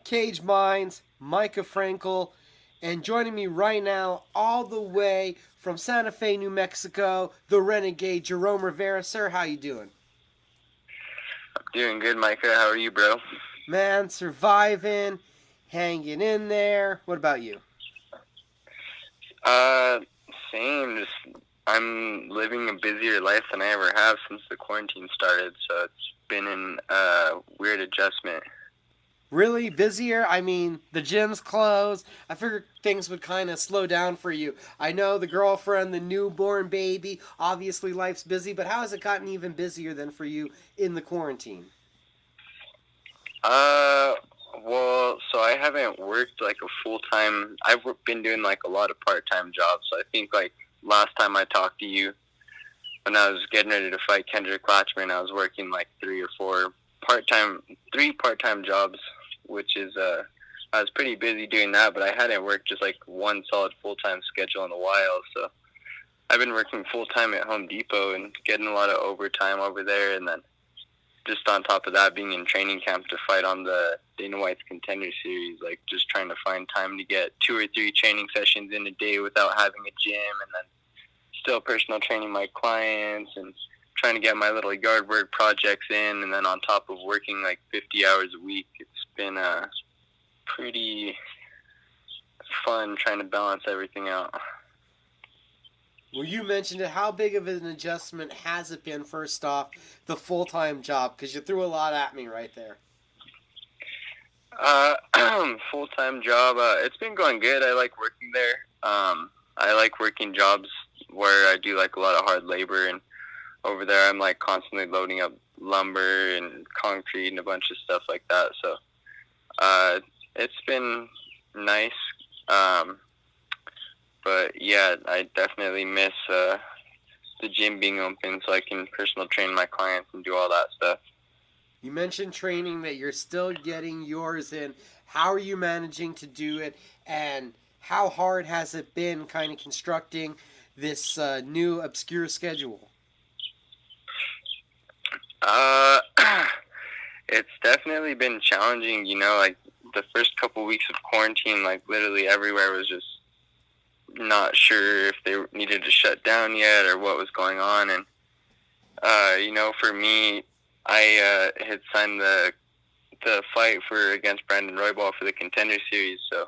Cage Minds, Micah Frankel, and joining me right now, all the way from Santa Fe, New Mexico, the Renegade, Jerome Rivera. Sir, how you doing? Doing good, Micah. How are you, bro? Man, surviving, hanging in there. What about you? Uh, Same. I'm living a busier life than I ever have since the quarantine started, so it's been an weird adjustment. Really busier? I mean, the gym's closed. I figured things would kind of slow down for you. I know the girlfriend, the newborn baby, obviously life's busy, but how has it gotten even busier than for you in the quarantine? Uh, well, so I haven't worked like a full-time. Been doing like a lot of part-time jobs. So I think like last time I talked to you, when I was getting ready to fight Kendrick Latchman, I was working like three part-time jobs, which is I was pretty busy doing that, but I hadn't worked just like one solid full-time schedule in a while. So I've been working full-time at Home Depot and getting a lot of overtime over there, and then just on top of that, being in training camp to fight on the Dana White's Contender Series, like just trying to find time to get 2 or 3 training sessions in a day without having a gym, and then still personal training my clients and trying to get my little yard work projects in, and then on top of working like 50 hours a week. It's been pretty fun trying to balance everything out. Well, you mentioned it. How big of an adjustment has it been, first off, the full time job? Because you threw a lot at me right there. Full-time job, it's been going good. I like working there. I like working jobs where I do like a lot of hard labor, and over there I'm like constantly loading up lumber and concrete and a bunch of stuff like that. So it's been nice. Um, but yeah, I definitely miss the gym being open so I can personal train my clients and do all that stuff. You mentioned training, that you're still getting yours in. How are you managing to do it? And how hard has it been kind of constructing this new obscure schedule? Uh, it's definitely been challenging, like the first couple weeks of quarantine, like literally everywhere was just not sure if they needed to shut down yet or what was going on. And, for me, I had signed the fight against Brandon Royval for the Contender Series. So,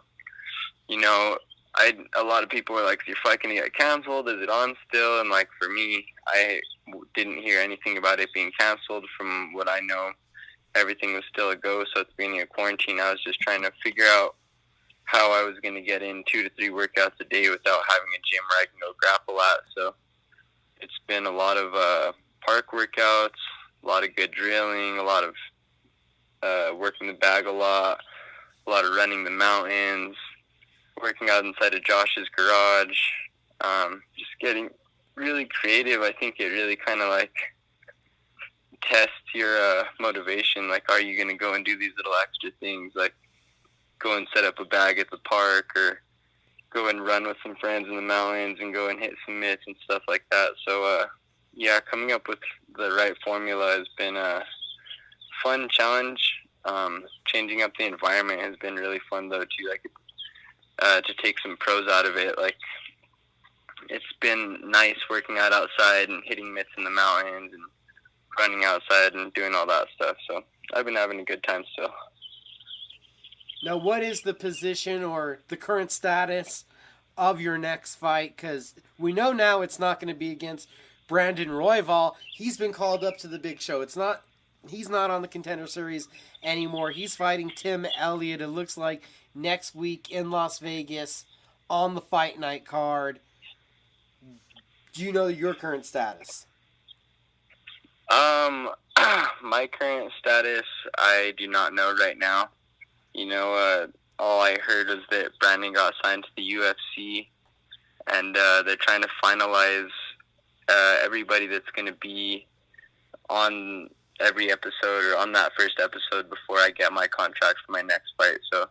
a lot of people were like, "Is your fight going to get canceled? Is it on still?" And like for me, I didn't hear anything about it being canceled. From what I know, everything was still a go. So at the beginning of quarantine, I was just trying to figure out how I was going to get in 2 to 3 workouts a day without having a gym where I can go grapple at. So it's been a lot of park workouts, a lot of good drilling, a lot of working the bag a lot of running the mountains, working out inside of Josh's garage, just getting really creative. I think it really kind of like tests your motivation. Like, are you going to go and do these little extra things, like go and set up a bag at the park, or go and run with some friends in the mountains and go and hit some mitts and stuff like that. So, yeah, coming up with the right formula has been a fun challenge. Changing up the environment has been really fun, though, too. Like, to take some pros out of it. Like, it's been nice working out outside and hitting mitts in the mountains and running outside and doing all that stuff. So I've been having a good time still. Now, what is the position or the current status of your next fight? Because we know now it's not going to be against Brandon Royval. He's been called up to the big show. He's not on the Contender Series anymore. He's fighting Tim Elliott, it looks like, next week in Las Vegas on the Fight Night card. Do you know your current status? My current status, I do not know right now. All I heard was that Brandon got signed to the UFC, and they're trying to finalize everybody that's going to be on every episode or on that first episode before I get my contract for my next fight. So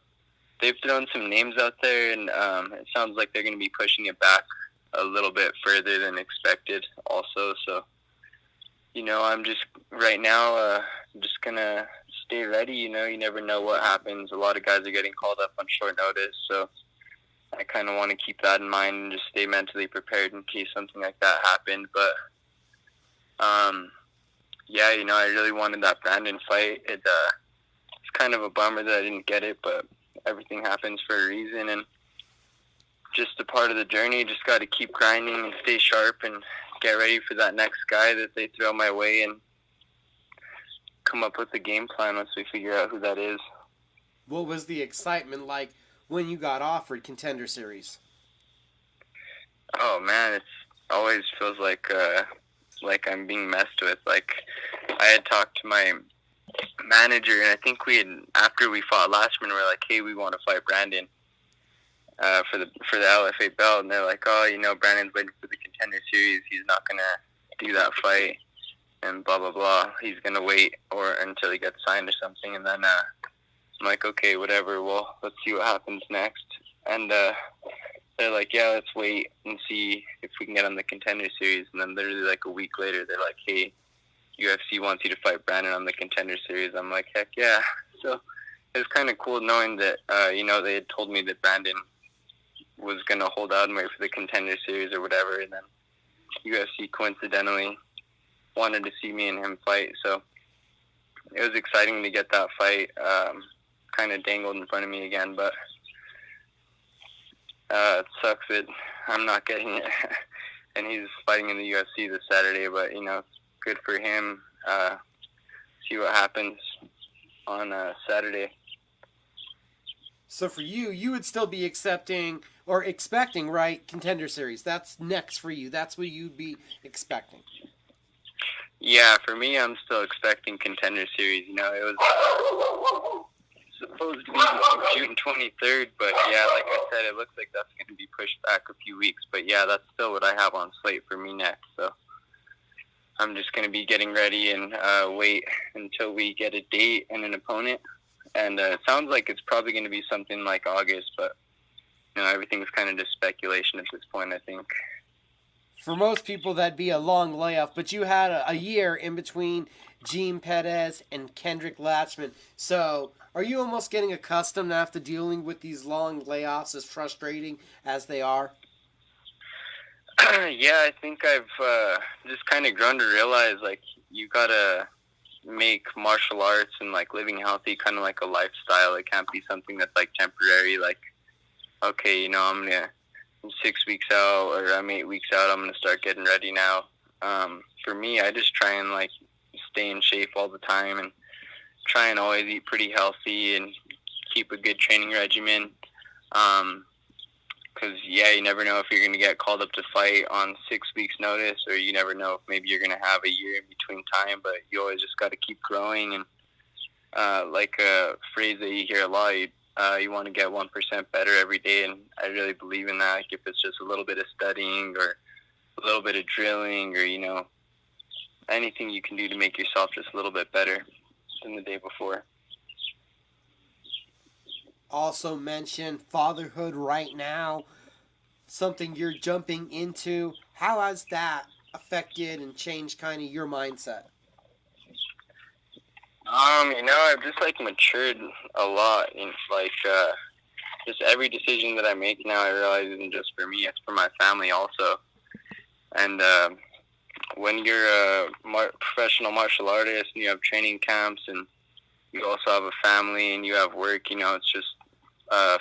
they've thrown some names out there, and it sounds like they're going to be pushing it back a little bit further than expected also. So, I'm just right now just going to stay ready. You never know what happens. A lot of guys are getting called up on short notice, so I kind of want to keep that in mind and just stay mentally prepared in case something like that happened. But yeah, I really wanted that Brandon fight. It's kind of a bummer that I didn't get it, but everything happens for a reason, and just a part of the journey. Just got to keep grinding and stay sharp and get ready for that next guy that they throw my way, and come up with a game plan once we figure out who that is. What was the excitement like when you got offered Contender Series? Oh man, it always feels like I'm being messed with. Like, I had talked to my manager, and I think after we fought Lashman, we're like, hey, we want to fight Brandon for the LFA belt, and they're like, oh, Brandon's waiting for the Contender Series. He's not gonna do that fight, and blah blah blah. He's gonna wait until he gets signed or something. And then I'm like, okay, whatever. Well, let's see what happens next. And they're like, yeah, let's wait and see if we can get on the Contender Series. And then literally like a week later, they're like, hey, UFC wants you to fight Brandon on the Contender Series. I'm like, heck yeah. So it was kind of cool knowing that, they had told me that Brandon was going to hold out and wait for the Contender Series or whatever. And then UFC coincidentally wanted to see me and him fight. So it was exciting to get that fight kind of dangled in front of me again. But it sucks that I'm not getting it. And he's fighting in the UFC this Saturday. But, good for him. See what happens on Saturday. So for you, you would still be accepting or expecting, right, Contender Series. That's next for you. That's what you'd be expecting. Yeah, for me, I'm still expecting Contender Series. It was supposed to be June 23rd, but yeah, like I said, it looks like that's going to be pushed back a few weeks. But yeah, that's still what I have on slate for me next. So I'm just going to be getting ready and wait until we get a date and an opponent. And it sounds like it's probably going to be something like August, but everything's kind of just speculation at this point, I think. For most people, that'd be a long layoff, but you had a year in between Gene Perez and Kendrick Latchman. So are you almost getting accustomed after dealing with these long layoffs, as frustrating as they are? Yeah, I think I've just kind of grown to realize, like, you got to make martial arts and, like, living healthy kind of like a lifestyle. It can't be something that's, like, temporary. Like, okay, I'm 6 weeks out or I'm 8 weeks out. I'm going to start getting ready now. For me, I just try and, like, stay in shape all the time and try and always eat pretty healthy and keep a good training regimen. Because, yeah, you never know if you're going to get called up to fight on 6 weeks' notice, or you never know if maybe you're going to have a year in between time, but you always just got to keep growing. And like a phrase that you hear a lot, you want to get 1% better every day, and I really believe in that. Like, if it's just a little bit of studying or a little bit of drilling or, anything you can do to make yourself just a little bit better than the day before. Also mentioned fatherhood right now, something you're jumping into. How has that affected and changed kind of your mindset? I've just like matured a lot in like just every decision that I make now, I realize isn't just for me, it's for my family also. And when you're a professional martial artist and you have training camps and you also have a family and you have work, it's just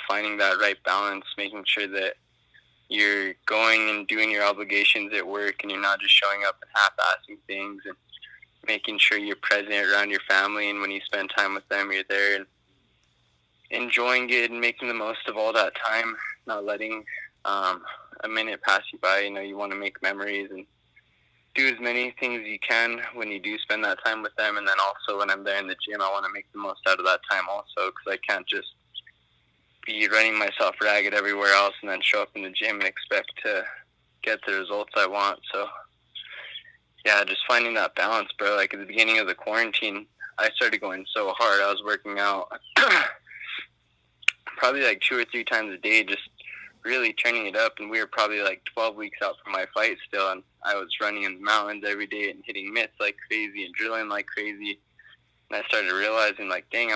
finding that right balance, making sure that you're going and doing your obligations at work and you're not just showing up and half-assing things, and making sure you're present around your family, and when you spend time with them, you're there and enjoying it and making the most of all that time, not letting a minute pass you by. You want to make memories and do as many things as you can when you do spend that time with them. And then also when I'm there in the gym, I want to make the most out of that time also, because I can't just be running myself ragged everywhere else and then show up in the gym and expect to get the results I want. So yeah, just finding that balance, bro. Like at the beginning of the quarantine, I started going so hard. I was working out probably like 2 or 3 times a day, just really turning it up. And we were probably like 12 weeks out from my fight still. And I was running in the mountains every day and hitting mitts like crazy and drilling like crazy. And I started realizing, like, dang,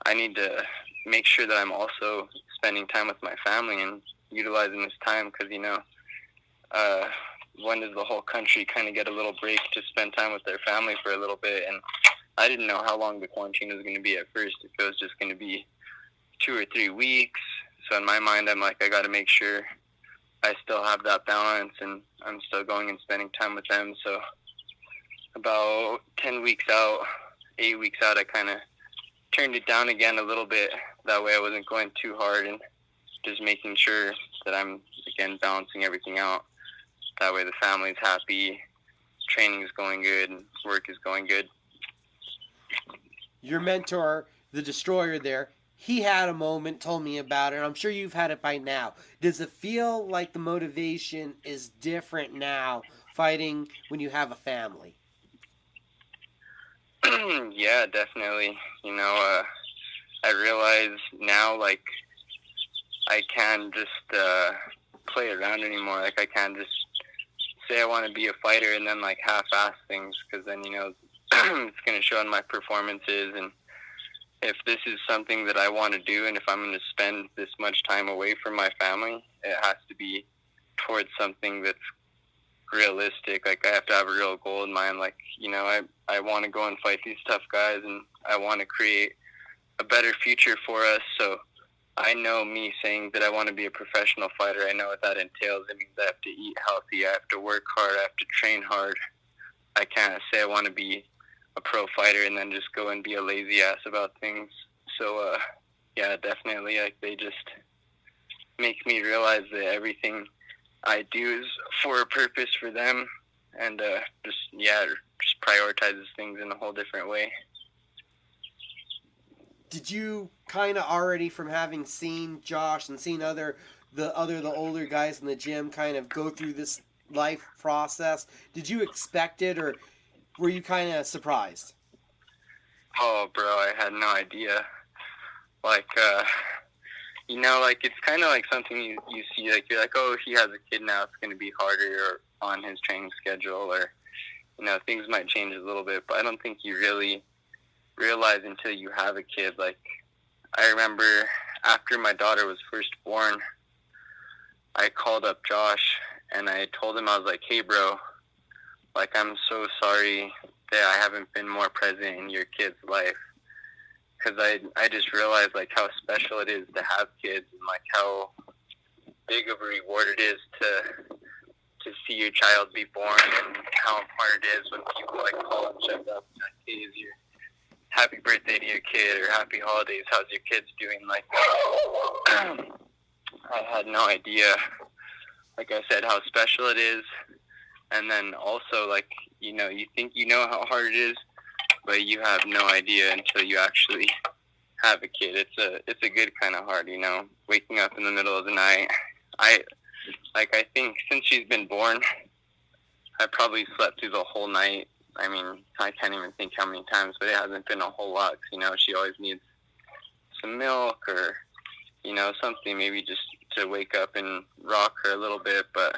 I need to make sure that I'm also spending time with my family and utilizing this time because, when does the whole country kind of get a little break to spend time with their family for a little bit? And I didn't know how long the quarantine was going to be at first. If it was just going to be 2 or 3 weeks. So in my mind, I'm like, I got to make sure I still have that balance and I'm still going and spending time with them. So about 10 weeks out, 8 weeks out, I kind of turned it down again a little bit. That way I wasn't going too hard and just making sure that I'm, again, balancing everything out. That way the family's happy, training is going good, and work is going good. Your mentor, the Destroyer there, he had a moment, told me about it, and I'm sure you've had it by now. Does it feel like the motivation is different now, fighting when you have a family? Yeah, definitely. I realize now, like, I can't just play around anymore. Like, I can't just say I want to be a fighter and then, like, half-ass things, because then, it's going to show in my performances. And if this is something that I want to do, and if I'm going to spend this much time away from my family, it has to be towards something that's realistic. Like, I have to have a real goal in mind. Like, I want to go and fight these tough guys, and I want to create a better future for us. So I know, me saying that I want to be a professional fighter, I know what that entails. It means I have to eat healthy, I have to work hard, I have to train hard. I can't say I want to be a pro fighter and then just go and be a lazy ass about things. So yeah, definitely, like, they just make me realize that everything I do is for a purpose for them, and just prioritizes things in a whole different way. Did you kind of already, from having seen Josh and seen the older guys in the gym kind of go through this life process, did you expect it, or were you kind of surprised? Oh, bro, I had no idea. Like, like, it's kind of like something you see, like, you're like, oh, he has a kid now, it's going to be harder on his training schedule, or, things might change a little bit, but I don't think you really realize until you have a kid. Like, I remember after my daughter was first born, I called up Josh, and I told him, I was like, hey, bro, like, I'm so sorry that I haven't been more present in your kid's life. Because I just realized, like, how special it is to have kids, and, like, how big of a reward it is to see your child be born, and how important it is when people, like, call and check up, like, hey, is your happy birthday to your kid, or happy holidays, how's your kids doing? Like, I had no idea, like I said, how special it is. And then also, like, you think you know how hard it is, but you have no idea until you actually have a kid. It's a good kind of hard, waking up in the middle of the night. I think since she's been born, I probably slept through the whole night. I mean, I can't even think how many times, but it hasn't been a whole lot. She always needs some milk or, something, maybe just to wake up and rock her a little bit. But,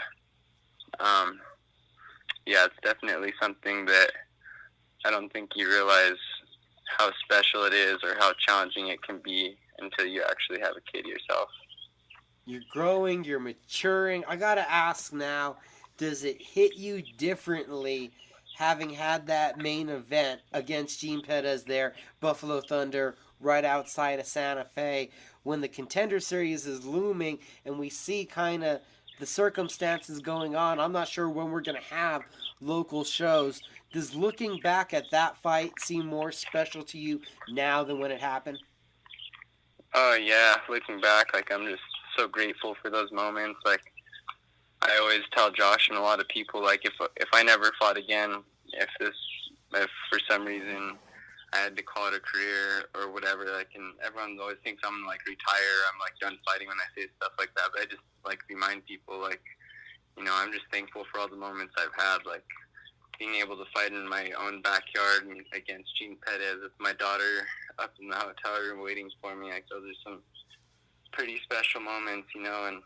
yeah, it's definitely something that I don't think you realize how special it is or how challenging it can be until you actually have a kid yourself. You're growing, you're maturing. I gotta ask now, does it hit you differently having had that main event against Gene Pettis there, Buffalo Thunder, right outside of Santa Fe, when the Contender Series is looming and we see kind of the circumstances going on? I'm not sure when we're going to have local shows. Does looking back at that fight seem more special to you now than when it happened? Oh, yeah. Looking back, like, I'm just so grateful for those moments. Like, I always tell Josh and a lot of people, like, if I never fought again, if for some reason I had to call it a career or whatever, like, and everyone always thinks I'm, like, retire, I'm, like, done fighting when I say stuff like that, but I just, like, remind people, like, I'm just thankful for all the moments I've had, like, being able to fight in my own backyard and against Gene Pettis with my daughter up in the hotel room waiting for me. Like, those are some pretty special moments, and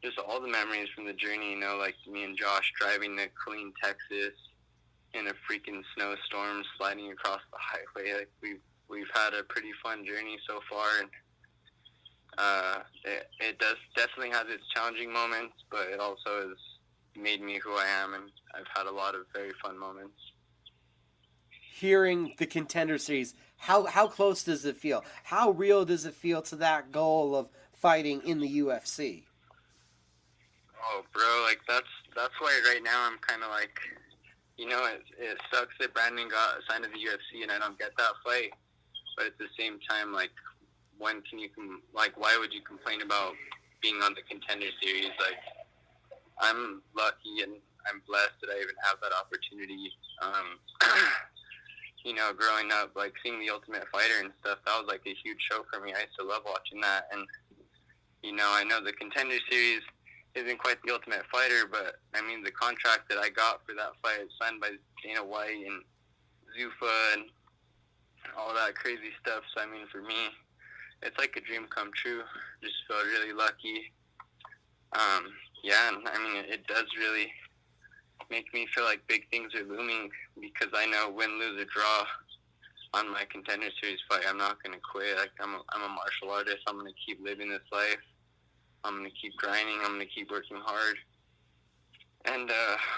just all the memories from the journey, like me and Josh driving to Killeen, Texas, in a freaking snowstorm sliding across the highway. Like we've had a pretty fun journey so far, and it does definitely has its challenging moments, but it also has made me who I am, and I've had a lot of very fun moments. Hearing the Contender Series, how close does it feel? How real does it feel to that goal of fighting in the UFC? Oh, bro, like that's why right now I'm kind of like, it sucks that Brandon got signed to the UFC and I don't get that fight, but at the same time, like, when can you why would you complain about being on the Contender Series? Like, I'm lucky and I'm blessed that I even have that opportunity. Growing up, like, seeing The Ultimate Fighter and stuff, that was like a huge show for me. I used to love watching that, and I know the Contender Series isn't quite The Ultimate Fighter, but I mean, the contract that I got for that fight, signed by Dana White and Zuffa and all that crazy stuff. So I mean, for me, it's like a dream come true. Just feel really lucky. And I mean, it does really make me feel like big things are looming, because I know win, lose, or draw on my Contender Series fight, I'm not gonna quit. Like, I'm a martial artist. I'm gonna keep living this life. I'm going to keep grinding. I'm going to keep working hard. And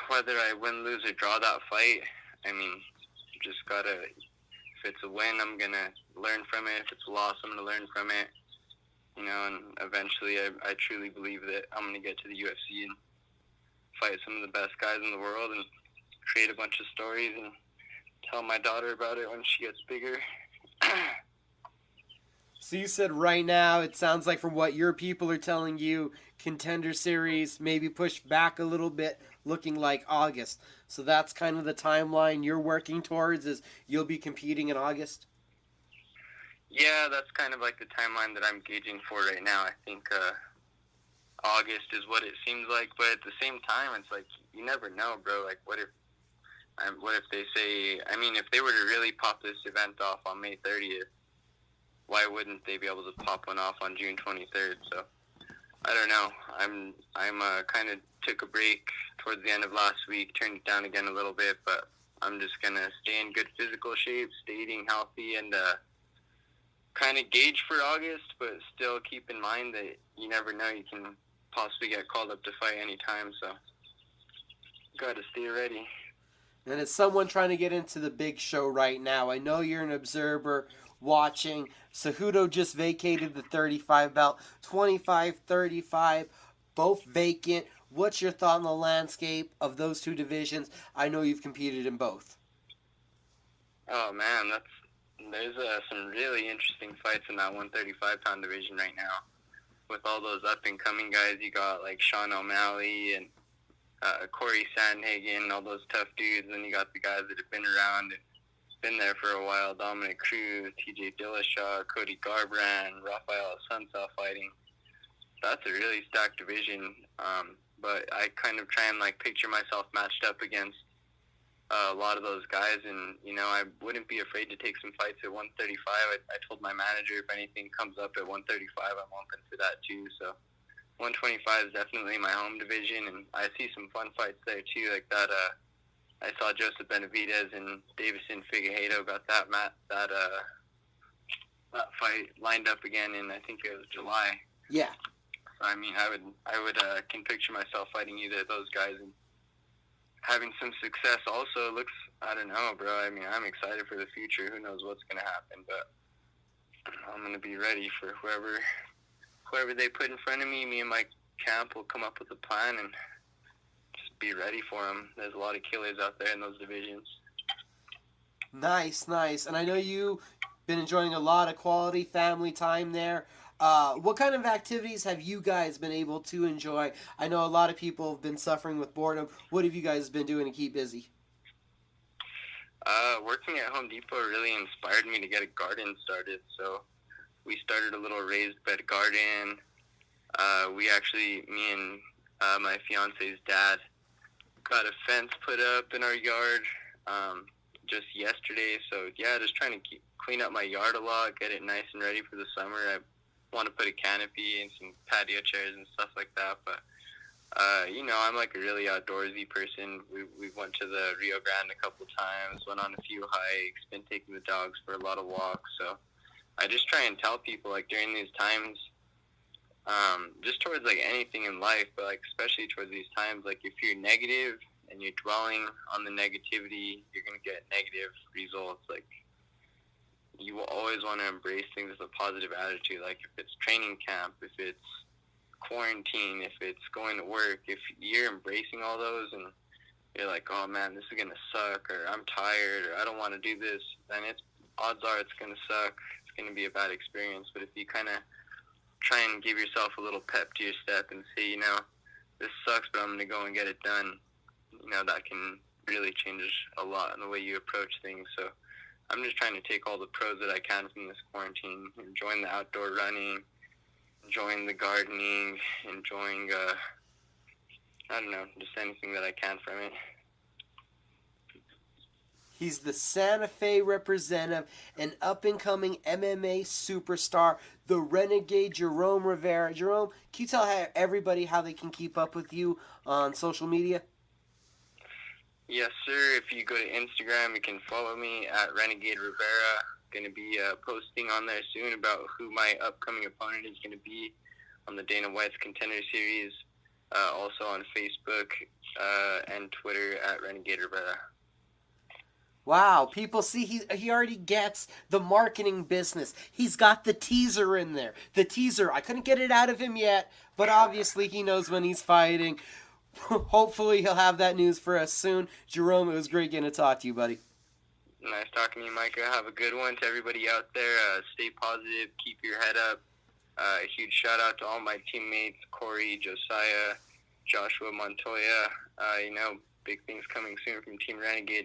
whether I win, lose, or draw that fight, I mean, just got to, if it's a win, I'm going to learn from it. If it's a loss, I'm going to learn from it. And eventually I truly believe that I'm going to get to the UFC and fight some of the best guys in the world and create a bunch of stories and tell my daughter about it when she gets bigger. So you said right now, it sounds like from what your people are telling you, Contender Series maybe pushed back a little bit, looking like August. So that's kind of the timeline you're working towards, is you'll be competing in August? Yeah, that's kind of like the timeline that I'm gauging for right now. I think August is what it seems like, but at the same time, it's like, you never know, bro. Like, what if they say, I mean, if they were to really pop this event off on May 30th, why wouldn't they be able to pop one off on June 23rd? So I don't know. I'm kind of took a break towards the end of last week, turned it down again a little bit, but I'm just gonna stay in good physical shape, stay eating healthy, and kind of gauge for August, but still keep in mind that you never know. You can possibly get called up to fight anytime, so gotta stay ready. And as someone trying to get into the big show right now, I know you're an observer watching. Cejudo just vacated the 35 belt, 25, 35, both vacant. What's your thought on the landscape of those two divisions? I know you've competed in both. Oh man, there's some really interesting fights in that 135-pound division right now. With all those up-and-coming guys, you got like Sean O'Malley and Corey Sandhagen, all those tough dudes, and you got the guys that have been around and been there for a while: Dominic Cruz, TJ Dillashaw, Cody Garbrandt, Rafael Assunção fighting. That's a really stacked division, but I kind of try and like picture myself matched up against a lot of those guys, and I wouldn't be afraid to take some fights at 135. I told my manager if anything comes up at 135, I'm open for that too. So 125 is definitely my home division, and I see some fun fights there too, like that. I saw Joseph Benavidez and Davison Figueiredo got that fight lined up again in, I think it was July. Yeah. So I mean, I would can picture myself fighting either of those guys and having some success. Also, looks, I don't know, bro. I mean, I'm excited for the future. Who knows what's gonna happen, but I'm gonna be ready for whoever they put in front of me. Me and my camp will come up with a plan and just be ready for them. There's a lot of killers out there in those divisions. Nice. And I know you've been enjoying a lot of quality family time there. What kind of activities have you guys been able to enjoy? I know a lot of people have been suffering with boredom. What have you guys been doing to keep busy? Working at Home Depot really inspired me to get a garden started. So we started a little raised bed garden. Me and my fiance's dad got a fence put up in our yard just yesterday. So yeah, just trying to clean up my yard a lot, get it nice and ready for the summer. I want to put a canopy and some patio chairs and stuff like that, but I'm like a really outdoorsy person. We went to the Rio Grande a couple times, went on a few hikes, been taking the dogs for a lot of walks. So I just try and tell people, like, during these times, just towards like anything in life, but like especially towards these times, like if you're negative and you're dwelling on the negativity, you're gonna get negative results. Like, you will always want to embrace things with a positive attitude. Like if it's training camp, if it's quarantine, if it's going to work, if you're embracing all those and you're like, oh man, this is gonna suck, or I'm tired, or I don't want to do this, then odds are it's gonna suck. It's gonna be a bad experience. But if you kind of try and give yourself a little pep to your step and say, this sucks, but I'm gonna go and get it done, that can really change a lot in the way you approach things. So I'm just trying to take all the pros that I can from this quarantine, enjoying the outdoor running, enjoying the gardening, enjoying, just anything that I can from it. He's the Santa Fe representative, an up-and-coming MMA superstar, the Renegade Jerome Rivera. Jerome, can you tell everybody how they can keep up with you on social media? Yes, sir. If you go to Instagram, you can follow me at Renegade Rivera. Going to be posting on there soon about who my upcoming opponent is going to be on the Dana White's Contender Series. Also on Facebook and Twitter at Renegade Rivera. Wow, people see he already gets the marketing business. He's got the teaser in there. The teaser, I couldn't get it out of him yet, but obviously he knows when he's fighting. Hopefully he'll have that news for us soon. Jerome, it was great getting to talk to you, buddy. Nice talking to you, Micah. Have a good one to everybody out there. Stay positive. Keep your head up. A huge shout-out to all my teammates, Corey, Josiah, Joshua Montoya. Big things coming soon from Team Renegade.